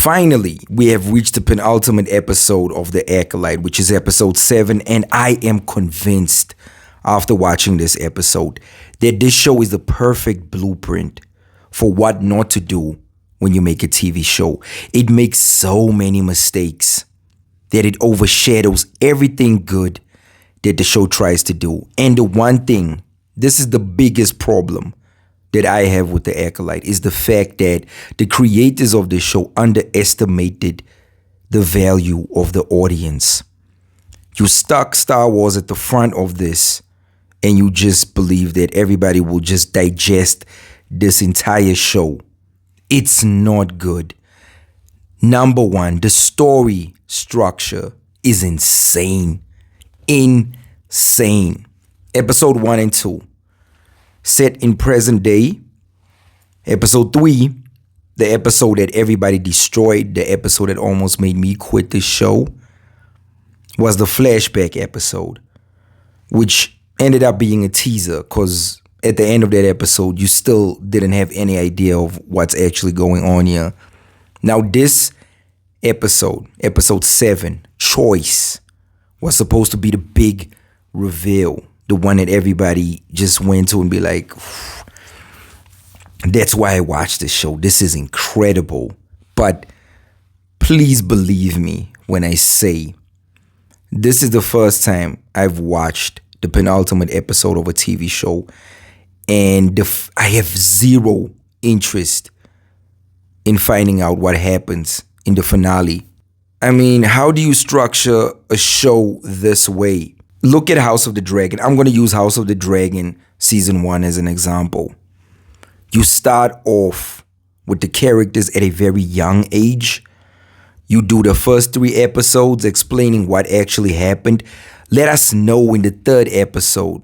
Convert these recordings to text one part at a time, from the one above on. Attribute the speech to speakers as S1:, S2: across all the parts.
S1: Finally, we have reached the penultimate episode of The Acolyte, which is episode 7, and I am convinced after watching this episode that this show is the perfect blueprint for what not to do when you make a TV show. It makes so many mistakes that it overshadows everything good that the show tries to do. And the one thing, this is the biggest problem that I have with The Acolyte, is the fact that the creators of the show underestimated the value of the audience. You stuck Star Wars at the front of this, and you just believe that everybody will just digest this entire show. It's not good. Number one, the story structure is insane. Insane. Episode 1 and 2. Set in present day. Episode 3, the episode that everybody destroyed, the episode that almost made me quit the show, was the flashback episode, which ended up being a teaser because at the end of that episode, you still didn't have any idea of what's actually going on here. Now, this episode, episode 7, Choice, was supposed to be the big reveal. The one that everybody just went to and be like, that's why I watched this show. This is incredible. But please believe me when I say this is the first time I've watched the penultimate episode of a TV show, and I have zero interest in finding out what happens in the finale. I mean, how do you structure a show this way? Look at House of the Dragon. I'm going to use House of the Dragon season 1 as an example. You start off with the characters at a very young age. You do the first 3 episodes explaining what actually happened. Let us know in the 3rd episode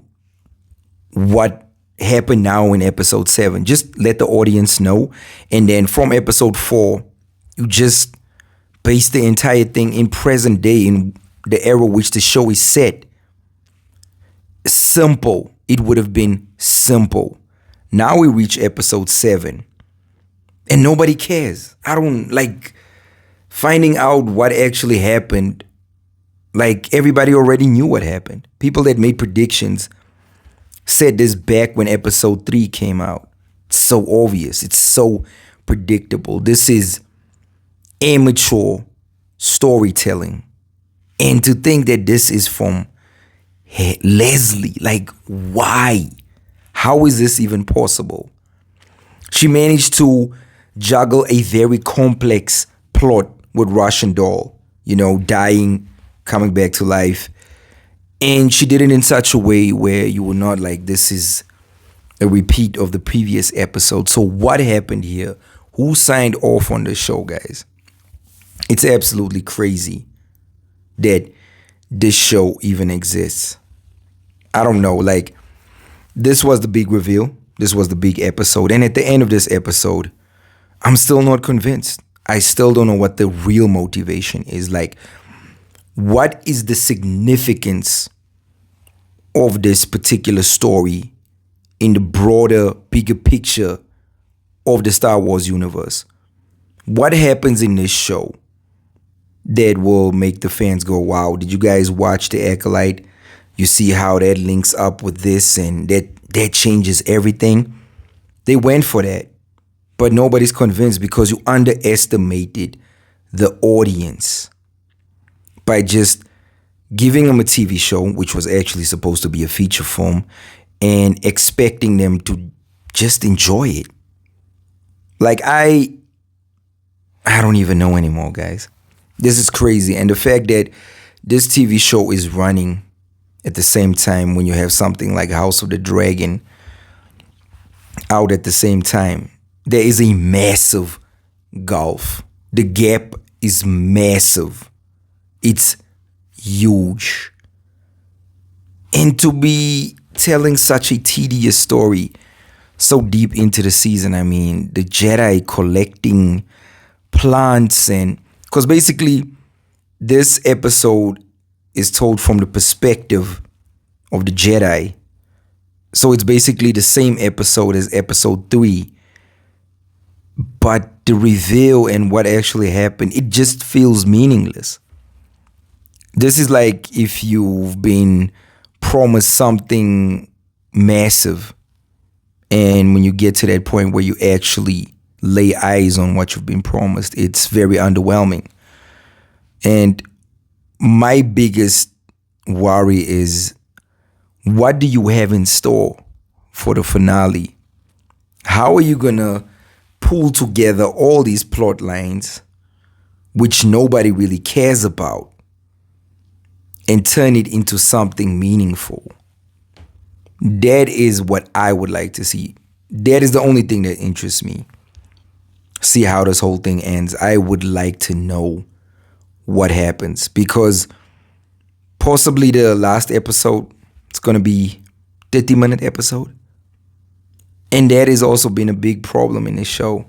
S1: what happened now in episode 7. Just let the audience know. And then from episode 4, you just base the entire thing in present day, in the era which the show is set. Simple. It would have been simple. Now we reach episode 7 and nobody cares. I don't like finding out what actually happened. Like, everybody already knew what happened. People that made predictions said this back when episode 3 came out. It's so obvious. It's so predictable. This is amateur storytelling. And to think that this is from Leslye, like, why? How is this even possible? She managed to juggle a very complex plot with Russian doll, dying, coming back to life. And she did it in such a way where you were not like, this is a repeat of the previous episode. So what happened here? Who signed off on the show, guys? It's absolutely crazy that this show even exists. I don't know, like, this was the big reveal. This was the big episode. And at the end of this episode, I'm still not convinced. I still don't know what the real motivation is. Like, what is the significance of this particular story in the broader, bigger picture of the Star Wars universe? What happens in this show that will make the fans go, wow? Did you guys watch The Acolyte? You see how that links up with this, and that changes everything. They went for that, but nobody's convinced because you underestimated the audience by just giving them a TV show, which was actually supposed to be a feature film, and expecting them to just enjoy it. Like, I don't even know anymore, guys. This is crazy. And the fact that this TV show is running at the same time when you have something like House of the Dragon out at the same time, there is a massive gulf. The gap is massive. It's huge. And to be telling such a tedious story so deep into the season, I mean, the Jedi collecting plants, and because basically this episode is told from the perspective of the Jedi. So it's basically the same episode as episode 3, but the reveal and what actually happened, it just feels meaningless. This is like if you've been promised something massive, and when you get to that point where you actually lay eyes on what you've been promised, it's very underwhelming. And my biggest worry is, what do you have in store for the finale? How are you gonna pull together all these plot lines, which nobody really cares about, and turn it into something meaningful? That is what I would like to see. That is the only thing that interests me. See how this whole thing ends. I would like to know what happens, because possibly the last episode, it's going to be 30-minute episode. And that has also been a big problem in this show.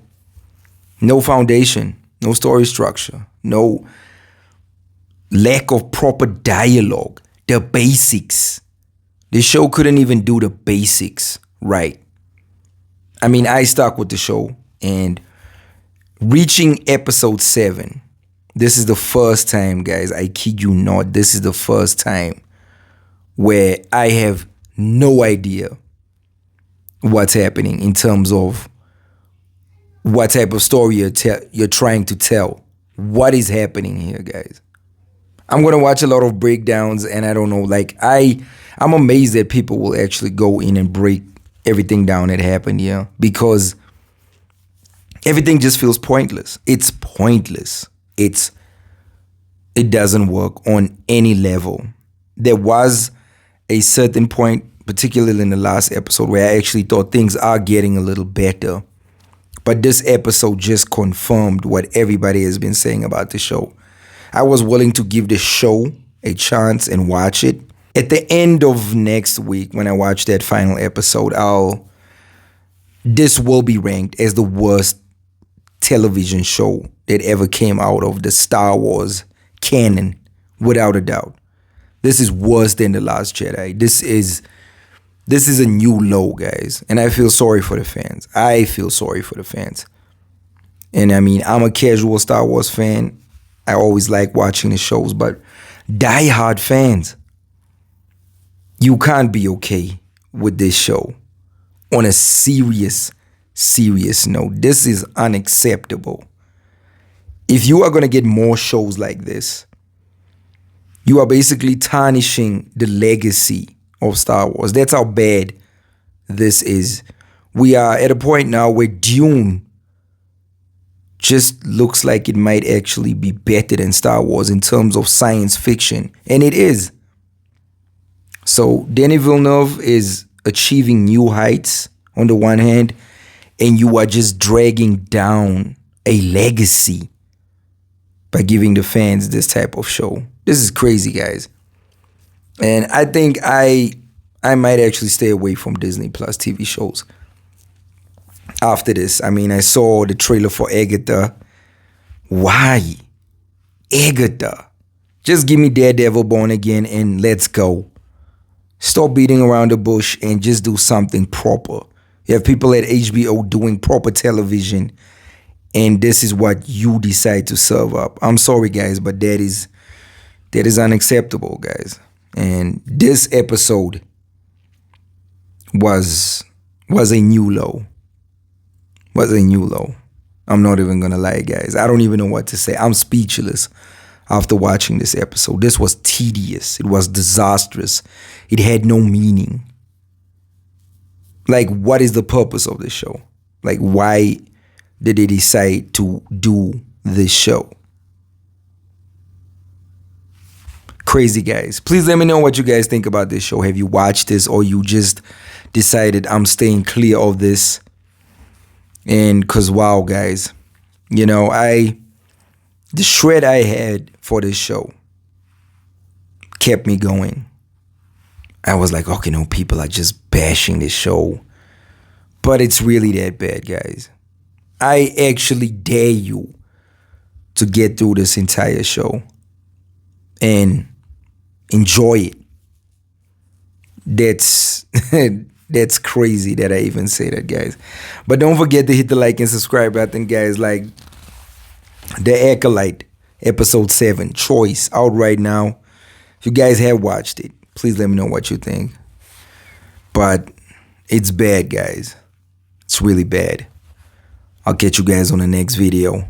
S1: No foundation, no story structure, no lack of proper dialogue, the basics. The show couldn't even do the basics right. I mean, I stuck with the show, and reaching episode 7, this is the first time, guys, I kid you not, this is the first time where I have no idea what's happening in terms of what type of story you're trying to tell. What is happening here, guys? I'm going to watch a lot of breakdowns, and I don't know, like, I'm amazed that people will actually go in and break everything down that happened here, because everything just feels pointless. It's pointless. It doesn't work on any level. There was a certain point, particularly in the last episode, where I actually thought things are getting a little better. But this episode just confirmed what everybody has been saying about the show. I was willing to give the show a chance and watch it. At the end of next week, when I watch that final episode, this will be ranked as the worst television show that ever came out of the Star Wars canon, without a doubt. This is worse than The Last Jedi. This is a new low, guys. And I feel sorry for the fans. I feel sorry for the fans. And I mean, I'm a casual Star Wars fan. I always like watching the shows, but die-hard fans, you can't be okay with this show. On a serious note, this is unacceptable. If you are going to get more shows like this, you are basically tarnishing the legacy of Star Wars. That's how bad this is. We are at a point now where Dune just looks like it might actually be better than Star Wars in terms of science fiction. And it is. So Denis Villeneuve is achieving new heights on the one hand, and you are just dragging down a legacy by giving the fans this type of show. This is crazy, guys. And I think I might actually stay away from Disney Plus TV shows after this. I mean, I saw the trailer for Agatha. Why? Agatha. Just give me Daredevil Born Again and let's go. Stop beating around the bush and just do something proper. You have people at HBO doing proper television, and this is what you decide to serve up. I'm sorry, guys, but that is unacceptable, guys. And this episode was a new low. Was a new low. I'm not even gonna lie, guys. I don't even know what to say. I'm speechless after watching this episode. This was tedious. It was disastrous. It had no meaning. Like, what is the purpose of this show? Like, why did they decide to do this show? Crazy, guys. Please let me know what you guys think about this show. Have you watched this, or you just decided I'm staying clear of this? And cause wow, guys, you know, the shred I had for this show kept me going. I was like, okay, no, people are just bashing this show, but it's really that bad, guys. I actually dare you to get through this entire show and enjoy it. That's crazy that I even say that, guys. But don't forget to hit the like and subscribe button, guys. Like The Acolyte, episode 7, Choice, out right now. If you guys have watched it, please let me know what you think. But it's bad, guys. It's really bad. I'll catch you guys on the next video.